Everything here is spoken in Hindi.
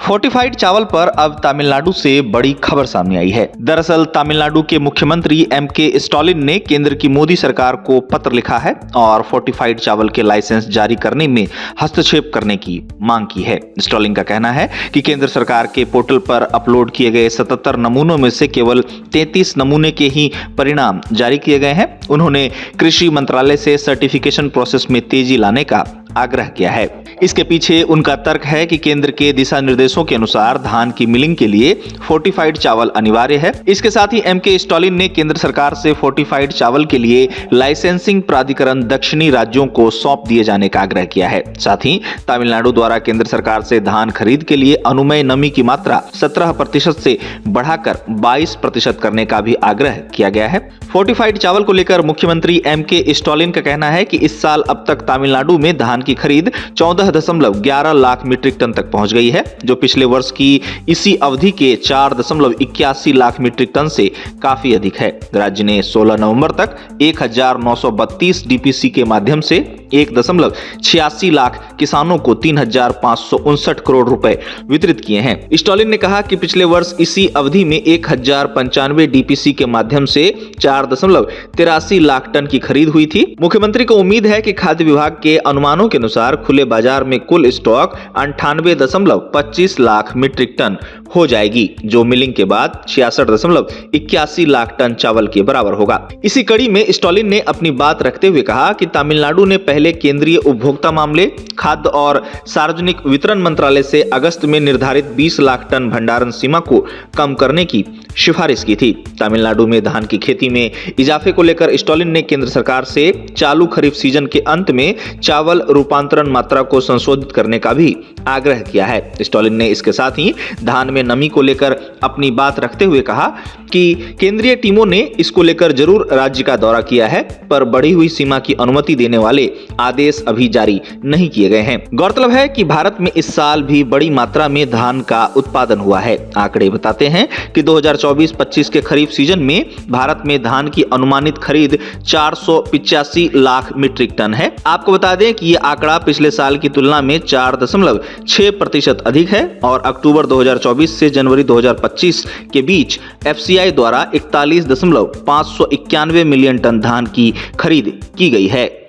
फोर्टिफाइड चावल पर अब तमिलनाडु से बड़ी खबर सामने आई है। दरअसल तमिलनाडु के मुख्यमंत्री एमके स्टालिन ने केंद्र की मोदी सरकार को पत्र लिखा है और फोर्टिफाइड चावल के लाइसेंस जारी करने में हस्तक्षेप करने की मांग की है। स्टालिन का कहना है कि केंद्र सरकार के पोर्टल पर अपलोड किए गए 77 नमूनों में से केवल 33 नमूने के ही परिणाम जारी किए गए हैं। उन्होंने कृषि मंत्रालय से सर्टिफिकेशन प्रोसेस में तेजी लाने का आग्रह किया है। इसके पीछे उनका तर्क है कि केंद्र के दिशा निर्देशों के अनुसार धान की मिलिंग के लिए फोर्टिफाइड चावल अनिवार्य है। इसके साथ ही एमके स्टालिन ने केंद्र सरकार से फोर्टिफाइड चावल के लिए लाइसेंसिंग प्राधिकरण दक्षिणी राज्यों को सौंप दिए जाने का आग्रह किया है। साथ ही तमिलनाडु द्वारा केंद्र सरकार से धान खरीद के लिए अनुमेय नमी की मात्रा 17% से बढ़ाकर 22% करने का भी आग्रह किया गया है। फोर्टिफाइड चावल को लेकर मुख्यमंत्री एमके स्टालिन का कहना है कि इस साल अब तक तमिलनाडु में धान की खरीद 14.11 लाख मीट्रिक टन तक पहुंच गई है, जो पिछले वर्ष की इसी अवधि के 4.81 लाख मीट्रिक टन से काफी अधिक है। राज्य ने 16 नवंबर तक 1932 डीपीसी के माध्यम से 1.86 लाख किसानों को 3,559 करोड़ रुपए वितरित किए हैं। स्टालिन ने कहा कि पिछले वर्ष इसी अवधि में 1095 डीपीसी के माध्यम से 4.83 लाख टन की खरीद हुई थी। मुख्यमंत्री को उम्मीद है कि खाद्य विभाग के अनुमानों के अनुसार खुले बाजार में कुल स्टॉक 98.25 लाख मीट्रिक टन हो जाएगी, जो मिलिंग के बाद 66.81 लाख टन चावल के बराबर होगा। इसी कड़ी में स्टालिन ने अपनी बात रखते हुए कहा कि तमिलनाडु ने पहले केंद्रीय उपभोक्ता मामले, खाद्य और सार्वजनिक वितरण मंत्रालय से अगस्त में निर्धारित 20 लाख टन भंडारण सीमा को कम करने की सिफारिश की थी। तमिलनाडु में धान की खेती में इजाफे को लेकर स्टालिन ने केंद्र सरकार से चालू खरीफ सीजन के अंत में चावल रूपांतरण मात्रा को संशोधित करने का भी आग्रह किया है। स्टालिन ने इसके साथ ही धान में नमी को लेकर अपनी बात रखते हुए कहा कि केंद्रीय टीमों ने इसको लेकर जरूर राज्य का दौरा किया है, पर बढ़ी हुई सीमा की अनुमति देने वाले आदेश अभी जारी नहीं किए गए हैं। गौरतलब है कि भारत में इस साल भी बड़ी मात्रा में धान का उत्पादन हुआ है। आंकड़े बताते हैं कि 2024-25 के खरीफ सीजन में भारत में धान की अनुमानित खरीद 485 लाख मीट्रिक टन है। आपको बता दें कि यह आंकड़ा पिछले साल की तुलना में 4.6% अधिक है और अक्टूबर 2024 से जनवरी 2025 के बीच एफसीआई द्वारा 41.591 मिलियन टन धान की खरीद की गई है।